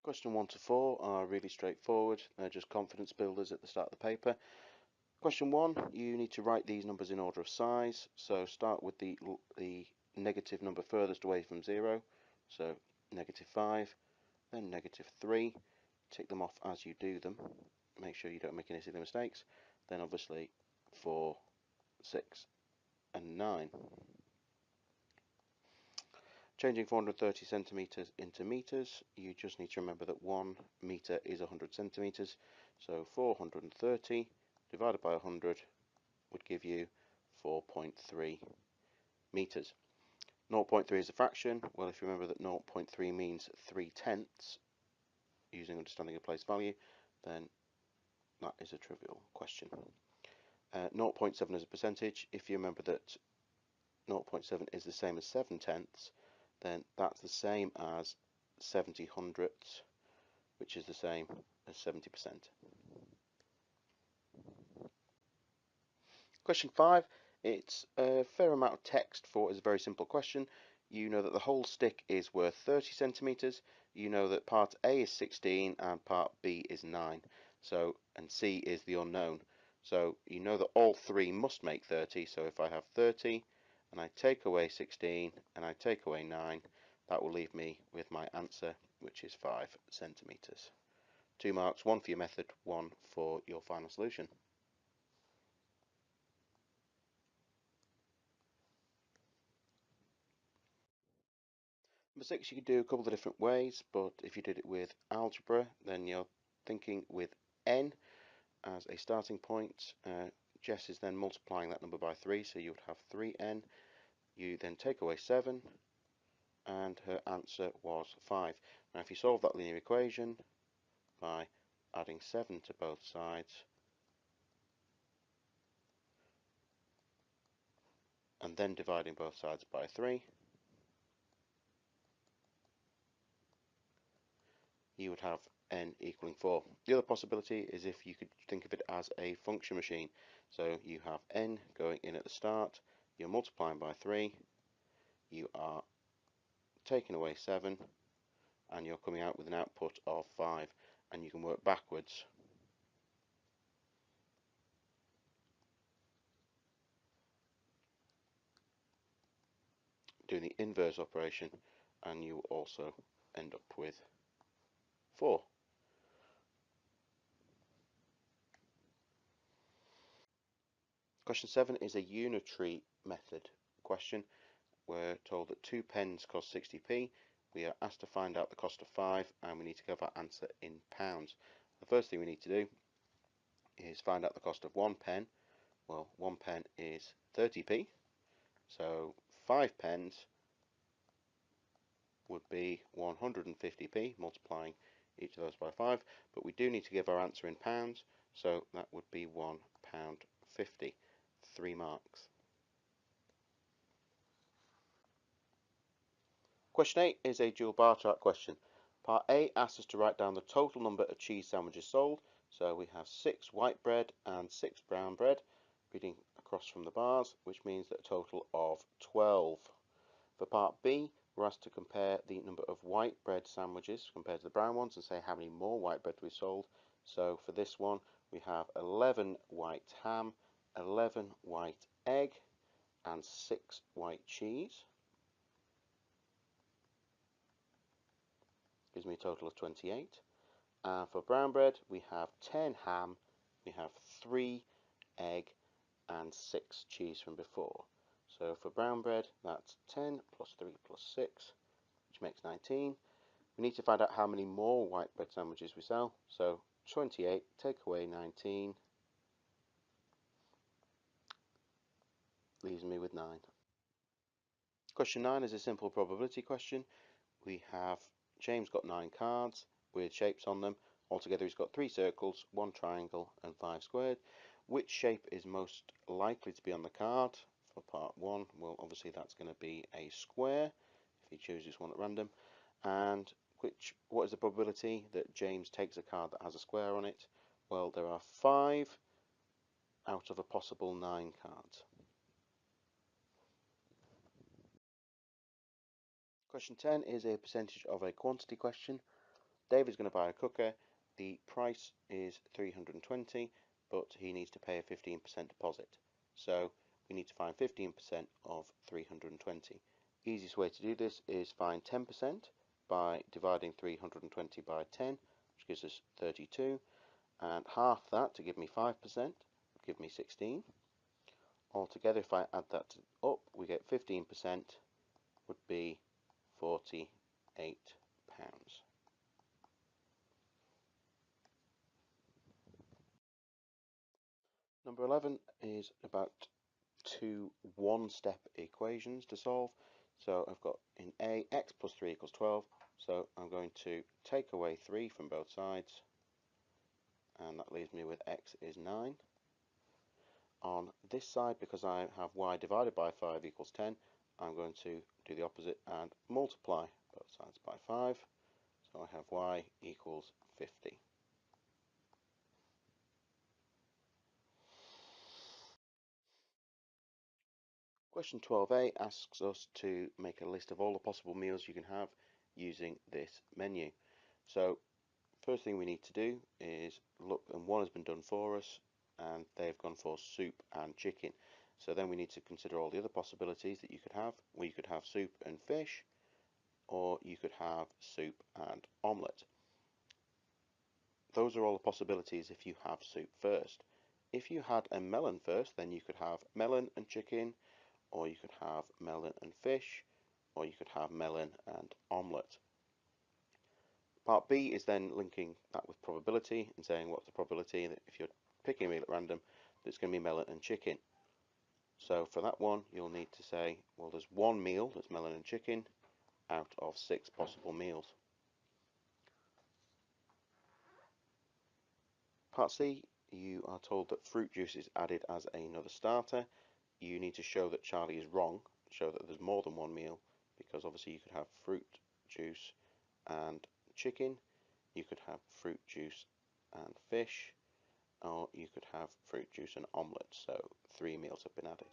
Question 1 to 4 are really straightforward. They're just confidence builders at the start of the paper. Question 1, you need to write these numbers in order of size. So start with the negative number furthest away from 0. So -5, then -3. Tick them off as you do them. Make sure you don't make any silly mistakes. Then obviously 4, 6 and 9. Changing 430 centimeters into meters, you just need to remember that 1 meter is 100 centimeters. So 430 divided by 100 would give you 4.3 meters. 0.3 is a fraction. Well, if you remember that 0.3 means 3/10, using understanding of place value, then that is a trivial question. 0.7 is a percentage. If you remember that 0.7 is the same as 7/10, then that's the same as 70 hundredths, which is the same as 70%. Question 5, it's a fair amount of text for is a very simple question. You know that the whole stick is worth 30 centimeters. You know that part A is 16 and part B is 9. So, and C is the unknown. So you know that all three must make 30. So if I have 30 and I take away 16 and I take away 9, that will leave me with my answer, which is 5 centimeters. 2 marks, 1 for your method, 1 for your final solution. Number 6, you could do a couple of different ways, but if you did it with algebra, then you're thinking with n as a starting point. Jess is then multiplying that number by 3, so you would have 3n. You then take away 7, and her answer was 5. Now if you solve that linear equation by adding 7 to both sides, and then dividing both sides by 3, you would have n equaling 4. The other possibility is if you could think of it as a function machine. So you have n going in at the start, you're multiplying by 3, you are taking away 7, and you're coming out with an output of 5, and you can work backwards. Doing the inverse operation, and you also end up with 4. Question 7 is a unitary method question. We're told that 2 pens cost 60p. We are asked to find out the cost of 5, and we need to give our answer in pounds. The first thing we need to do is find out the cost of 1 pen. Well, 1 pen is 30p, so 5 pens would be 150p, multiplying each of those by 5, but we do need to give our answer in pounds, so that would be £1.50. 3 marks. Question 8 is a dual bar chart question. Part A asks us to write down the total number of cheese sandwiches sold. So we have 6 white bread and 6 brown bread, reading across from the bars, which means that a total of 12. For part B, we're asked to compare the number of white bread sandwiches compared to the brown ones and say how many more white bread we sold. So for this one, we have 11 white ham, 11 white egg, and 6 white cheese. Gives me a total of 28. For brown bread, we have 10 ham, we have 3 egg, and 6 cheese from before. So for brown bread, that's 10 plus 3 plus 6, which makes 19. We need to find out how many more white bread sandwiches we sell. So 28, take away 19, leaves me with 9. Question 9 is a simple probability question. We have James got 9 cards with shapes on them. Altogether he's got 3 circles, 1 triangle and 5 squared. Which shape is most likely to be on the card? For part 1, well obviously that's going to be a square if he chooses one at random. And what is the probability that James takes a card that has a square on it? Well, there are 5 out of a possible 9 cards. Question 10 is a percentage of a quantity question. David's going to buy a cooker. The price is 320, but he needs to pay a 15% deposit. So we need to find 15% of 320. Easiest way to do this is find 10% by dividing 320 by 10, which gives us 32, and half that to give me 5%, would give me 16. Altogether, if I add that up, we get 15% would be £48. Number 11 is about two one-step equations to solve. So I've got in A, x plus 3 equals 12. So I'm going to take away 3 from both sides, and that leaves me with x is 9. On this side, because I have y divided by 5 equals 10, I'm going to do the opposite and multiply both sides by 5. So I have y equals 50. Question 12a asks us to make a list of all the possible meals you can have using this menu. So first thing we need to do is look, and one has been done for us, and they've gone for soup and chicken. So then we need to consider all the other possibilities that you could have, where you could have soup and fish, or you could have soup and omelette. Those are all the possibilities if you have soup first. If you had a melon first, then you could have melon and chicken, or you could have melon and fish, or you could have melon and omelette. Part B is then linking that with probability and saying what's the probability that if you're picking a meal at random, that it's going to be melon and chicken. So for that one, you'll need to say, well, there's one meal that's melon and chicken out of 6 possible meals. Part C, you are told that fruit juice is added as another starter. You need to show that Charlie is wrong, show that there's more than one meal, because obviously you could have fruit juice and chicken, you could have fruit juice and fish, or you could have fruit juice and omelette. So 3 meals have been added.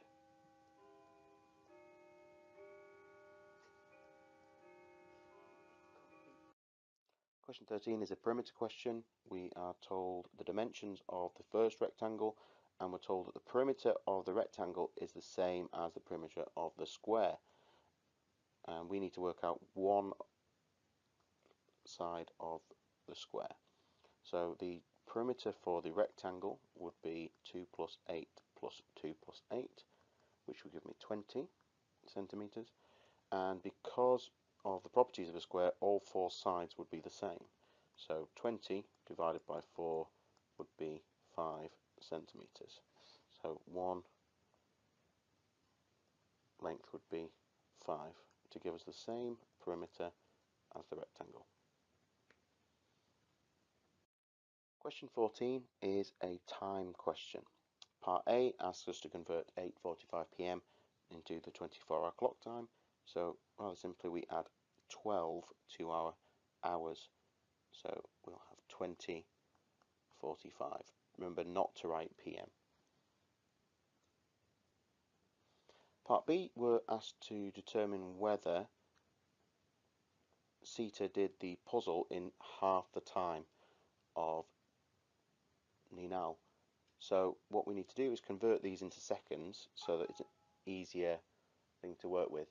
Question 13 is a perimeter question. We are told the dimensions of the first rectangle, and we're told that the perimeter of the rectangle is the same as the perimeter of the square. And we need to work out one side of the square. So the perimeter for the rectangle would be 2 plus 8 plus 2 plus 8, which will give me 20 centimeters. And because of the properties of a square, all 4 sides would be the same. So 20 divided by 4 would be 5 centimeters. So one length would be 5 to give us the same perimeter as the rectangle. Question 14 is a time question. Part A asks us to convert 8:45 p.m. into the 24-hour clock time. So rather simply we add 12 to our hours. So we'll have 20:45. Remember not to write PM. Part B, we're asked to determine whether Sita did the puzzle in half the time of Ninal. So what we need to do is convert these into seconds so that it's an easier thing to work with.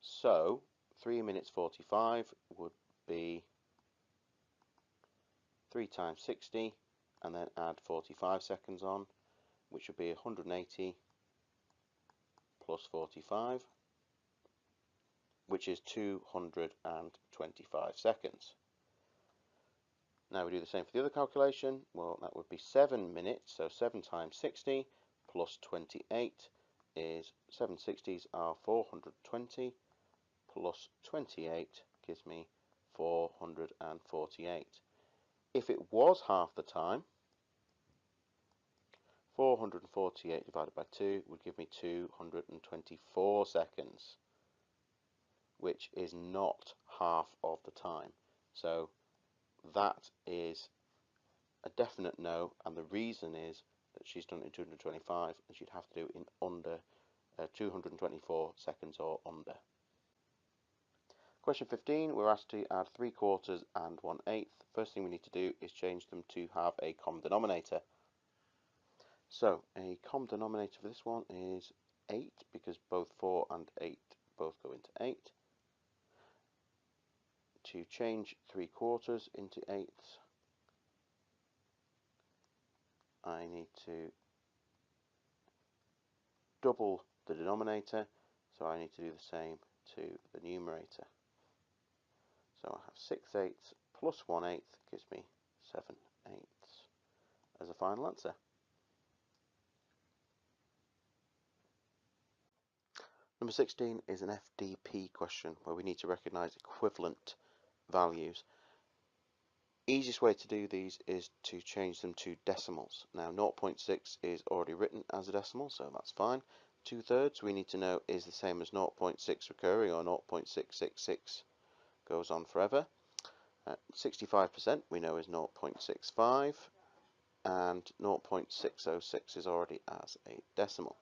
So 3 minutes 45 would be 3 times 60, and then add 45 seconds on, which would be 180 plus 45, which is 225 seconds. Now we do the same for the other calculation. Well, that would be 7 minutes, so 7 times 60 plus 28 is 7 60s are 420 plus 28 gives me 448. If it was half the time, 448 divided by 2 would give me 224 seconds, which is not half of the time. So that is a definite no, and the reason is that she's done it in 225 and she'd have to do it in under 224 seconds or under. Question 15, we're asked to add 3/4 and 1/8. First thing we need to do is change them to have a common denominator. So a common denominator for this one is 8, because both 4 and 8 both go into 8. To change 3/4 into 8, I need to double the denominator, so I need to do the same to the numerator. So I have 6/8 plus 1/8 gives me 7/8 as a final answer. Number 16 is an FDP question where we need to recognise equivalent values. Easiest way to do these is to change them to decimals. Now 0.6 is already written as a decimal, so that's fine. 2/3 we need to know is the same as 0.6 recurring, or 0.666 goes on forever. 65% we know is 0.65, and 0.606 is already as a decimal.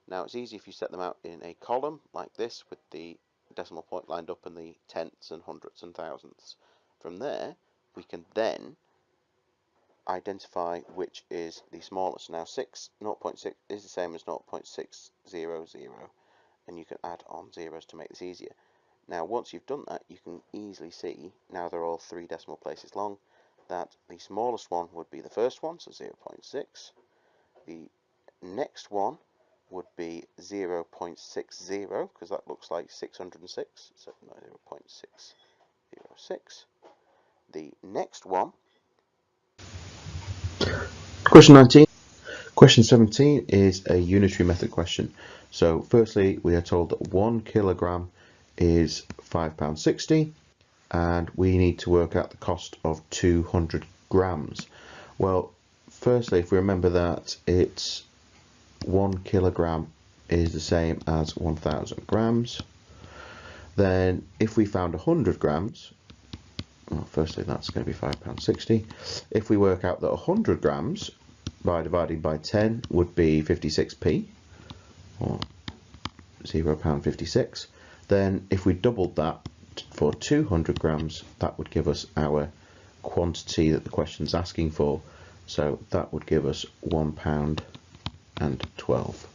Now it's easy if you set them out in a column like this with the decimal point lined up and the tenths and hundredths and thousandths. From there we can then identify which is the smallest. Now 0.6 is the same as 0.600, and you can add on zeros to make this easier. Now once you've done that, you can easily see, now they're all 3 decimal places long, that the smallest one would be the first one, so 0.6. The next one would be 0.60, because that looks like 606, so 0.606. The next one. Question 19. Question 17 is a unitary method question. So firstly, we are told that 1 kilogram is £5.60, and we need to work out the cost of 200 grams. Well, firstly, if we remember that it's 1 kilogram is the same as 1,000 grams, then if we found 100 grams, well, firstly that's going to be £5.60. If we work out that 100 grams by dividing by 10 would be 56p, or £0.56, then if we doubled that for 200 grams, that would give us our quantity that the question's asking for. So that would give us £1.12.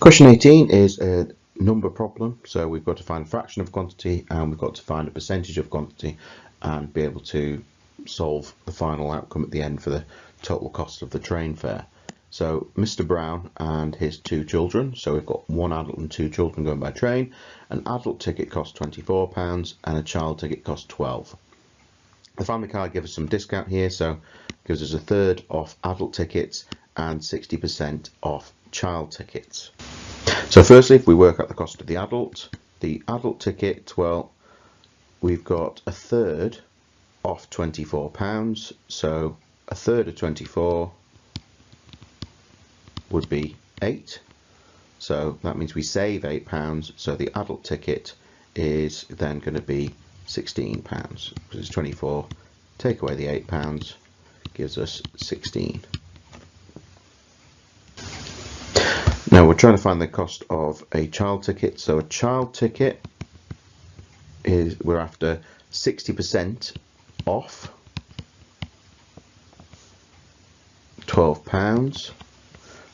Question 18 is a number problem, so we've got to find a fraction of quantity and we've got to find a percentage of quantity and be able to solve the final outcome at the end for the total cost of the train fare. So Mr. Brown and his 2 children, so we've got 1 adult and 2 children going by train. An adult ticket costs £24 and a child ticket costs £12. The family card gives us some discount here, so gives us 1/3 off adult tickets and 60% off child tickets. So firstly, if we work out the cost of the adult ticket, well, we've got 1/3 off £24, so 1/3 of 24 would be 8, so that means we save £8, so the adult ticket is then going to be £16, because it's 24, take away the £8 gives us 16. Now we're trying to find the cost of a child ticket, so a child ticket is, we're after 60% off £12.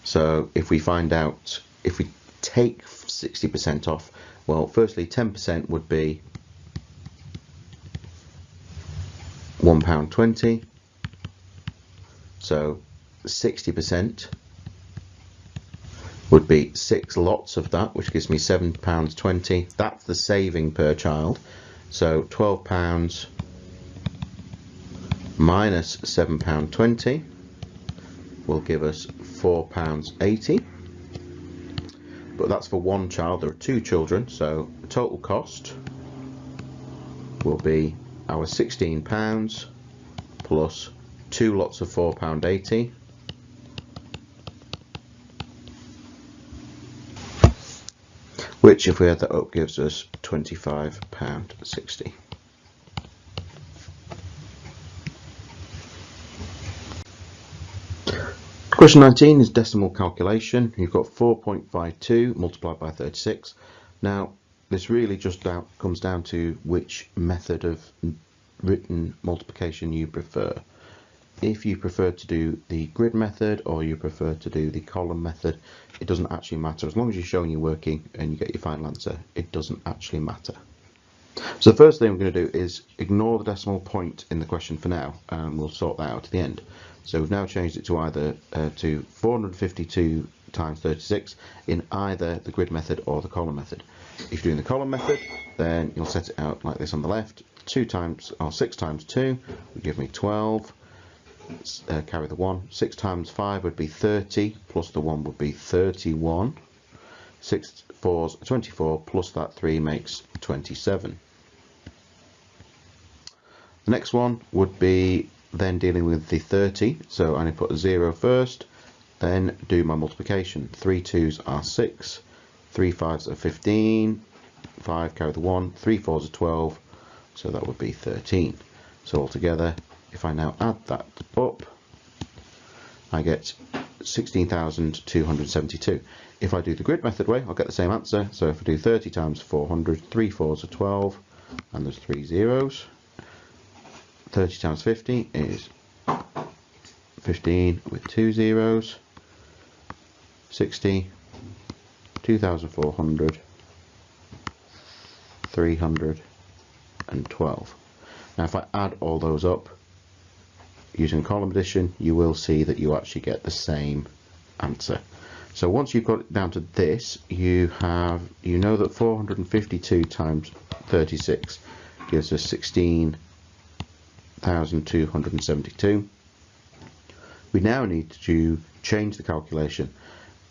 So if we find out, if we take 60% off, well, firstly 10% would be £1.20, so 60% would be 6 lots of that, which gives me £7.20. That's the saving per child. So £12 minus £7.20 will give us £4.80. But that's for 1 child. There are 2 children, so the total cost will be our £16 plus 2 lots of £4.80. Which, if we add that up, gives us £25.60. Question 19 is decimal calculation. You've got 4.52 multiplied by 36. Now, this really just comes down to which method of written multiplication you prefer. If you prefer to do the grid method or you prefer to do the column method, it doesn't actually matter. As long as you're showing you're working and you get your final answer, it doesn't actually matter. So the first thing we're going to do is ignore the decimal point in the question for now, and we'll sort that out at the end. So we've now changed it to either to 452 times 36 in either the grid method or the column method. If you're doing the column method, then you'll set it out like this on the left. 6 times 2 would give me 12. Carry the 1. 6 times 5 would be 30, plus the 1 would be 31. 6 4s 24, plus that 3 makes 27. The next one would be then dealing with the 30, so I need to put a 0 first, then do my multiplication. 3 2s are 6, 3 5s are 15, 5 carry the 1, 3 4s are 12, so that would be 13. So altogether, if I now add that up, I get 16,272. If I do the grid method way, I'll get the same answer. So if I do 30 times 400, 3 4s are 12, and there's 3 zeros. 30 times 50 is 15 with 2 zeros. 60, 2,400, 312. Now if I add all those up using column addition, you will see that you actually get the same answer. So once you've got it down to this, you know that 452 times 36 gives us 16,272. We now need to change the calculation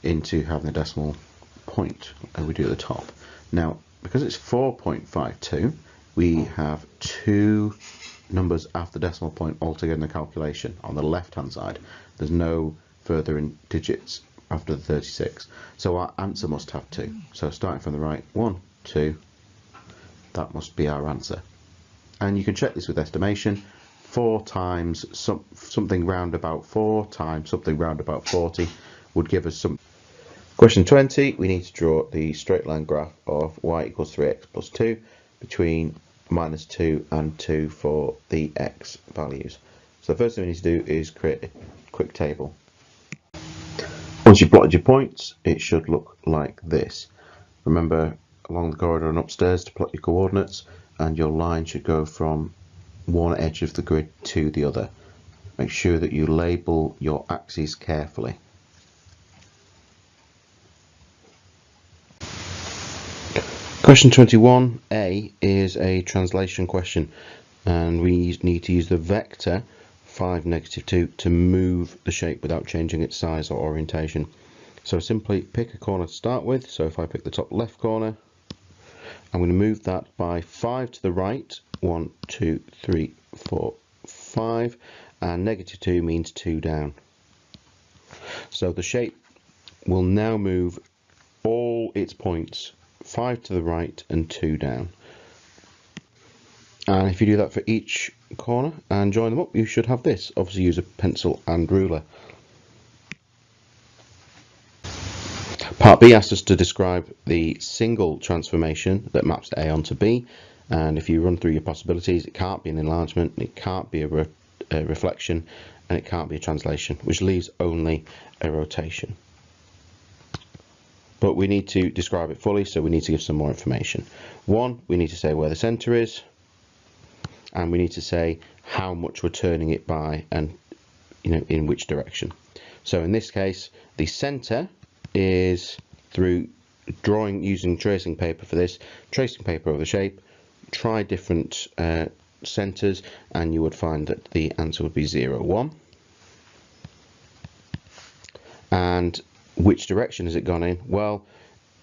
into having a decimal point, and we do at the top. Now, because it's 4.52, we have two numbers after decimal point altogether in the calculation. On the left hand side, there's no further in digits after the 36, so our answer must have 2. So starting from the right, 1 2, that must be our answer. And you can check this with estimation. 4 times something round about 4 times something round about 40 would give us some. Question 20, we need to draw the straight line graph of y equals 3x plus 2 between -2 and 2 for the x values. So the first thing we need to do is create a quick table. Once you've plotted your points, it should look like this. Remember, along the corridor and upstairs to plot your coordinates, and your line should go from one edge of the grid to the other. Make sure that you label your axes carefully. Question 21A is a translation question, and we need to use the vector 5, -2 to move the shape without changing its size or orientation. So simply pick a corner to start with. So if I pick the top left corner, I'm going to move that by 5 to the right. 1 2 3 4 5, and -2 means 2 down. So the shape will now move all its points 5 to the right and 2 down. And if you do that for each corner and join them up, you should have this. Obviously use a pencil and ruler. Part B asks us to describe the single transformation that maps A onto B, and if you run through your possibilities, it can't be an enlargement, it can't be a reflection, and it can't be a translation, which leaves only a rotation. But we need to describe it fully, so we need to give some more information. One, we need to say where the centre is, and we need to say how much we're turning it by, and in which direction. So in this case, the centre is through drawing using tracing paper for this, tracing paper over the shape, try different centres, and you would find that the answer would be 0 1. And which direction has it gone in? Well,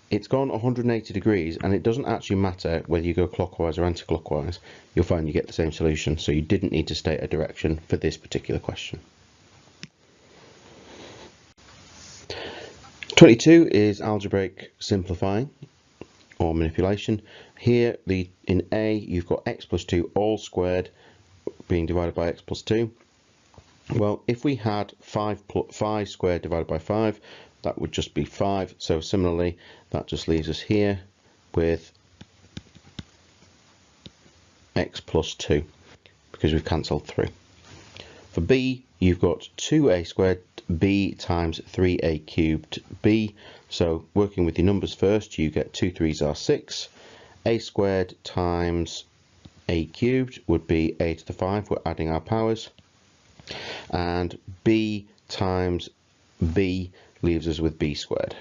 it's gone 180 degrees, and it doesn't actually matter whether you go clockwise or anti-clockwise. You'll find you get the same solution, so you didn't need to state a direction for this particular question. 22 is algebraic simplifying or manipulation. Here, in A, you've got x plus 2 all squared being divided by x plus 2. Well, if we had 5 squared divided by 5, that would just be 5. So similarly, that just leaves us here with x plus 2, because we've cancelled through. For b, you've got 2a squared b times 3a cubed b. So working with your numbers first, you get 2 3s are 6. A squared times a cubed would be a to the 5. We're adding our powers. And b times b leaves us with b squared.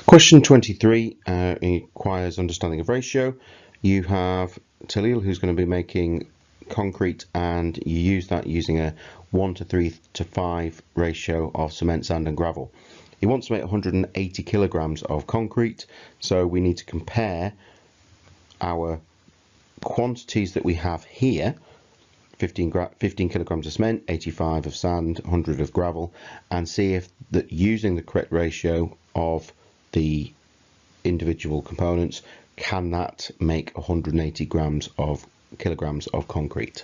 Question 23 requires understanding of ratio. You have Talil, who's going to be making concrete, and you use that using a 1 to 3 to 5 ratio of cement, sand and gravel. He wants to make 180 kilograms of concrete, so we need to compare our quantities that we have here. 15 kilograms of cement, 85 of sand, 100 of gravel, and see if that using the correct ratio of the individual components, can that make 180 kilograms of concrete.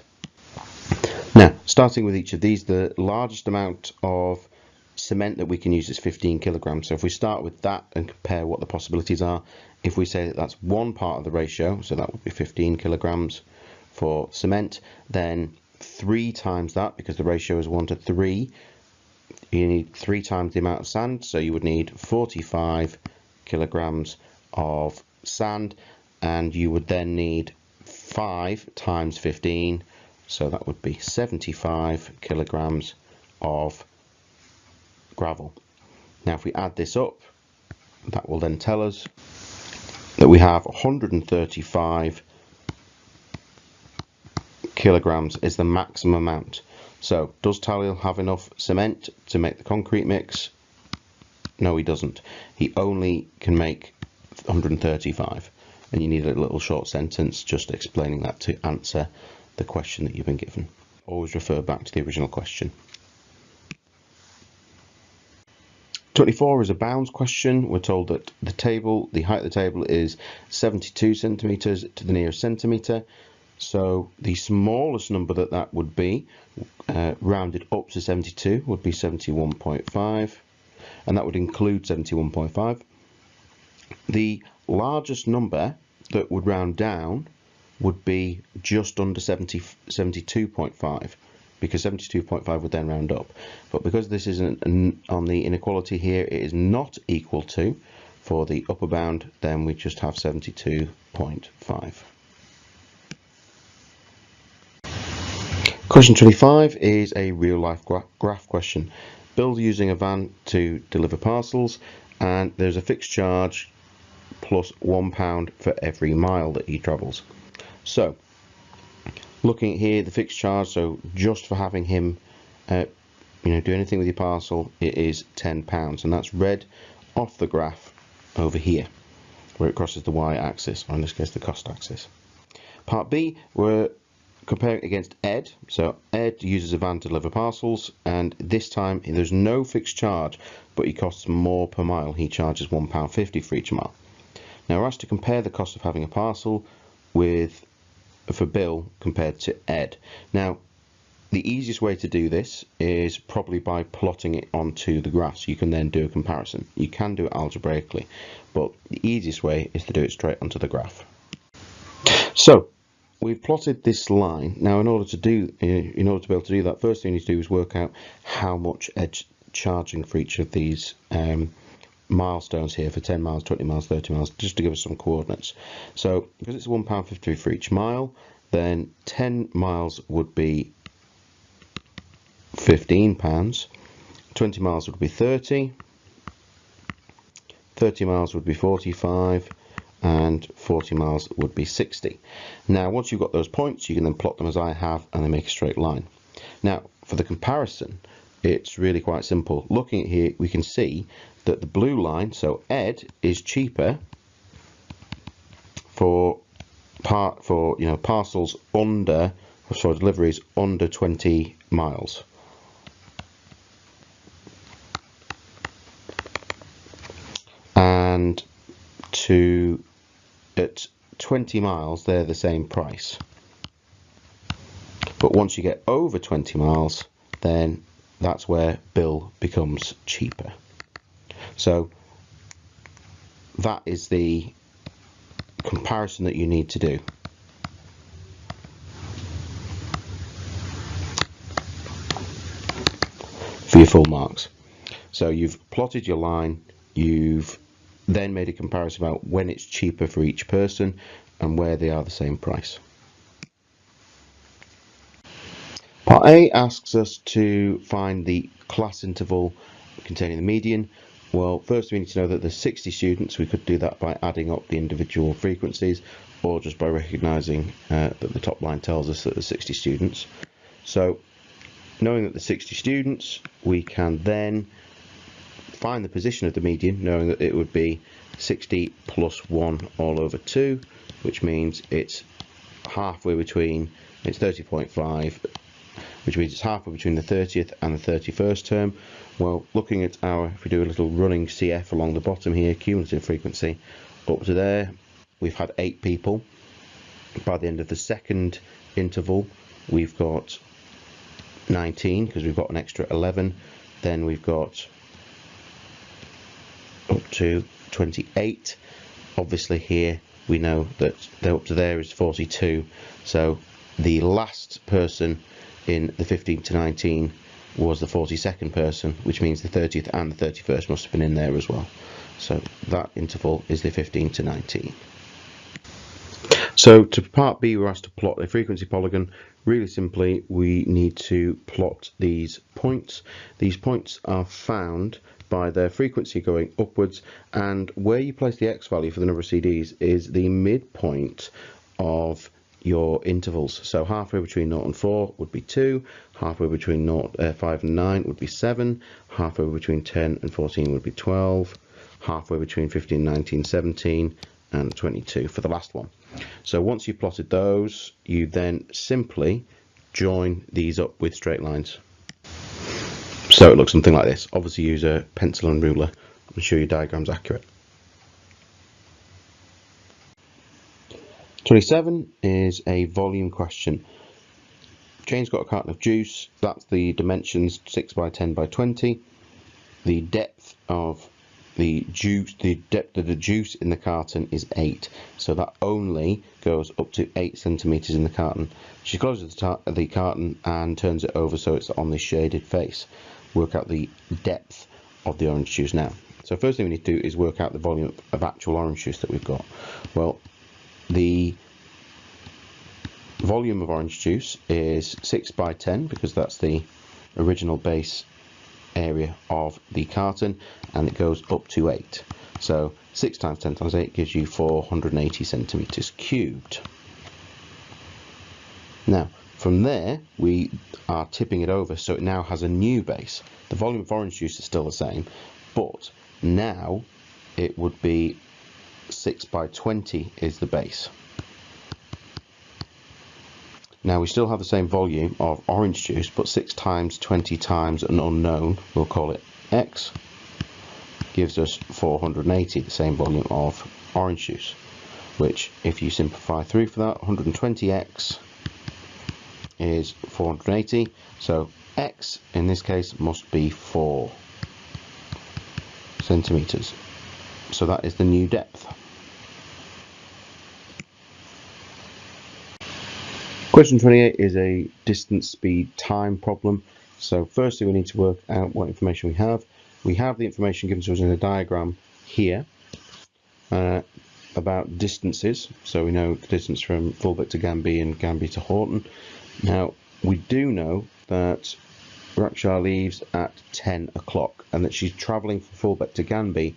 Now, starting with each of these, the largest amount of cement that we can use is 15 kilograms. So if we start with that and compare what the possibilities are, if we say that that's one part of the ratio, so that would be 15 kilograms for cement, then 3 times that, because the ratio is 1 to 3, you need 3 times the amount of sand, so you would need 45 kilograms of sand, and you would then need 5 times 15, so that would be 75 kilograms of gravel. Now if we add this up, that will then tell us that we have 135 kilograms is the maximum amount. So does Talil have enough cement to make the concrete mix? No, he doesn't. He only can make 135, and you need a little short sentence just explaining that to answer the question that you've been given. Always refer back to the original question. 24 is a bounds question. We're told that the height of the table is 72 centimeters to the nearest centimeter. So the smallest number that would be, rounded up to 72, would be 71.5, and that would include 71.5. The largest number that would round down would be just under 72.5, because 72.5 would then round up. But because this isn't on the inequality here, it is not equal to, for the upper bound, then we just have 72.5. Question 25 is a real-life graph question. Build using a van to deliver parcels, and there's a fixed charge plus £1 for every mile that he travels. So, looking at here, the fixed charge, so just for having him do anything with your parcel, it is £10, and that's read off the graph over here, where it crosses the y-axis, or in this case the cost axis. Part B, we're comparing against Ed. So Ed uses a van to deliver parcels, and this time there's no fixed charge, but he costs more per mile. He charges £1.50 for each mile. Now we're asked to compare the cost of having a parcel for Bill compared to Ed. Now the easiest way to do this is probably by plotting it onto the graph, so you can then do a comparison. You can do it algebraically, but the easiest way is to do it straight onto the graph. So we've plotted this line. Now in order to be able to do that, first thing you need to do is work out how much Ed's charging for each of these milestones here, for 10 miles, 20 miles, 30 miles, just to give us some coordinates. So because it's £1.50 for each mile, then 10 miles would be £15, 20 miles would be 30, 30 miles would be 45, and 40 miles would be 60. Now once you've got those points, you can then plot them as I have, and they make a straight line. Now for the comparison, it's really quite simple. Looking at here, we can see that the blue line, so Ed, is cheaper for parcels under, for deliveries under 20 miles. And at 20 miles, they're the same price. But once you get over 20 miles, then that's where bill becomes cheaper. So that is the comparison that you need to do. For your full marks. So you've plotted your line, you've then made a comparison about when it's cheaper for each person and where they are the same price. Part A asks us to find the class interval containing the median. Well, first we need to know that there's 60 students. We could do that by adding up the individual frequencies, or just by recognising that the top line tells us that there's 60 students. So knowing that there's 60 students, we can then find the position of the median, knowing that it would be 60 plus 1 all over 2, which means it's halfway between, it's 30.5, which means it's halfway between the 30th and the 31st term. Well, looking at if we do a little running CF along the bottom here, cumulative frequency, up to there, we've had 8 people. By the end of the second interval, we've got 19, because we've got an extra 11. Then we've got up to 28. Obviously here we know that up to there is 42. So the last person in the 15 to 19 was the 42nd person, which means the 30th and the 31st must have been in there as well. So that interval is the 15 to 19. So to part B, we're asked to plot a frequency polygon. Really simply, we need to plot these points. These points are found by their frequency going upwards, and where you place the x value for the number of CDs is the midpoint of your intervals. So halfway between 0 and 4 would be 2, halfway between 5 and 9 would be 7, halfway between 10 and 14 would be 12, halfway between 15, 19, 17, and 22 for the last one. So once you've plotted those, you then simply join these up with straight lines. So it looks something like this. Obviously use a pencil and ruler and ensure your diagram's accurate. 27 is a volume question. Jane's got a carton of juice. That's the dimensions 6 by 10 by 20. The depth of the juice in the carton is 8. So that only goes up to 8 centimeters in the carton. She closes the carton and turns it over so it's on the shaded face. Work out the depth of the orange juice now. So first thing we need to do is work out the volume of actual orange juice that we've got. Well, the volume of orange juice is 6 by 10 because that's the original base area of the carton, and it goes up to 8. So 6 times 10 times 8 gives you 480 centimeters cubed. Now from there we are tipping it over so it now has a new base. The volume of orange juice is still the same, but now it would be 6 by 20 is the base. Now we still have the same volume of orange juice, but 6 times 20 times an unknown, we'll call it x, gives us 480, the same volume of orange juice, which if you simplify through for that, 120x is 480, so x in this case must be 4 centimeters. So that is the new depth. Question 28 is a distance, speed, time problem. So firstly we need to work out what information we have. We have the information given to us in a diagram here about distances. So we know the distance from Fulbeck to Ganby and Ganby to Horton. Now we do know that Raksha leaves at 10 o'clock and that she's travelling from Fulbeck to Ganby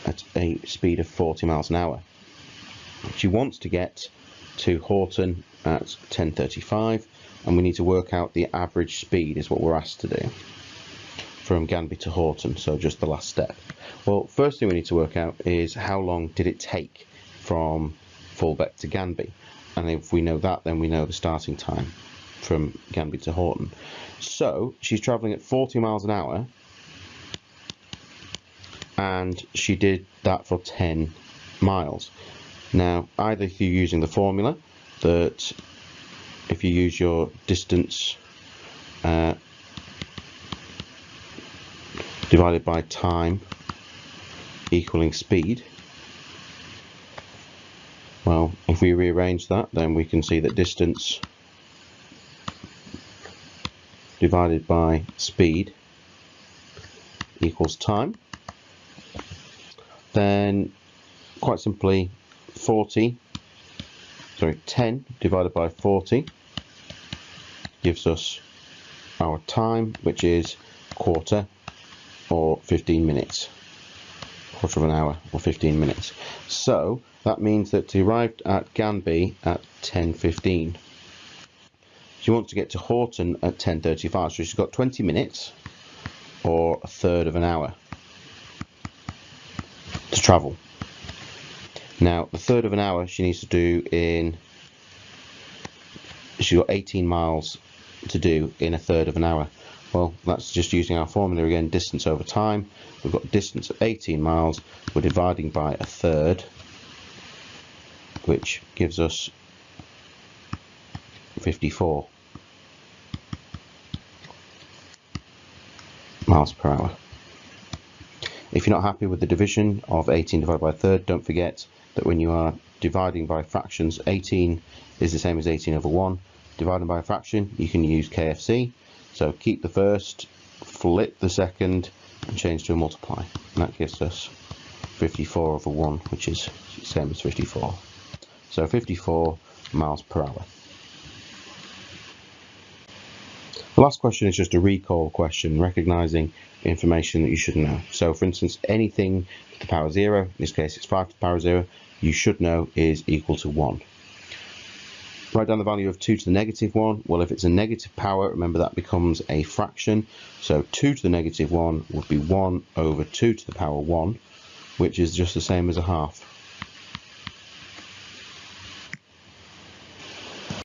at a speed of 40 miles an hour. She wants to get to Horton at 10:35, and we need to work out the average speed is what we're asked to do from Ganby to Horton, so just the last step. Well, first thing we need to work out is how long did it take from Fulbeck to Ganby, and if we know that, then we know the starting time from Ganby to Horton. So she's travelling at 40 miles an hour and she did that for 10 miles. Now, either if you're using the formula that if you use your distance divided by time equaling speed, well, if we rearrange that, then we can see that distance divided by speed equals time. Then quite simply 10 divided by 40 gives us our time, which is quarter or 15 minutes, quarter of an hour or 15 minutes. So that means that he arrived at Ganby at 10:15. She wants to get to Horton at 10:35, so she's got 20 minutes or a third of an hour to travel. Now, the third of an hour she needs to do she's got 18 miles to do in a third of an hour. Well, that's just using our formula again, distance over time. We've got distance of 18 miles, we're dividing by a third, which gives us 54 miles per hour. If you're not happy with the division of 18 divided by a third, don't forget that when you are dividing by fractions, 18 is the same as 18 over 1. Dividing by a fraction, you can use KFC. So keep the first, flip the second, and change to a multiply. And that gives us 54 over 1, which is the same as 54. So 54 miles per hour. The last question is just a recall question, recognizing information that you should know. So for instance, anything to the power 0, in this case it's 5 to the power 0, you should know is equal to 1. Write down the value of 2 to the negative 1. Well, if it's a negative power, remember that becomes a fraction. So 2 to the negative 1 would be 1 over 2 to the power 1, which is just the same as a half.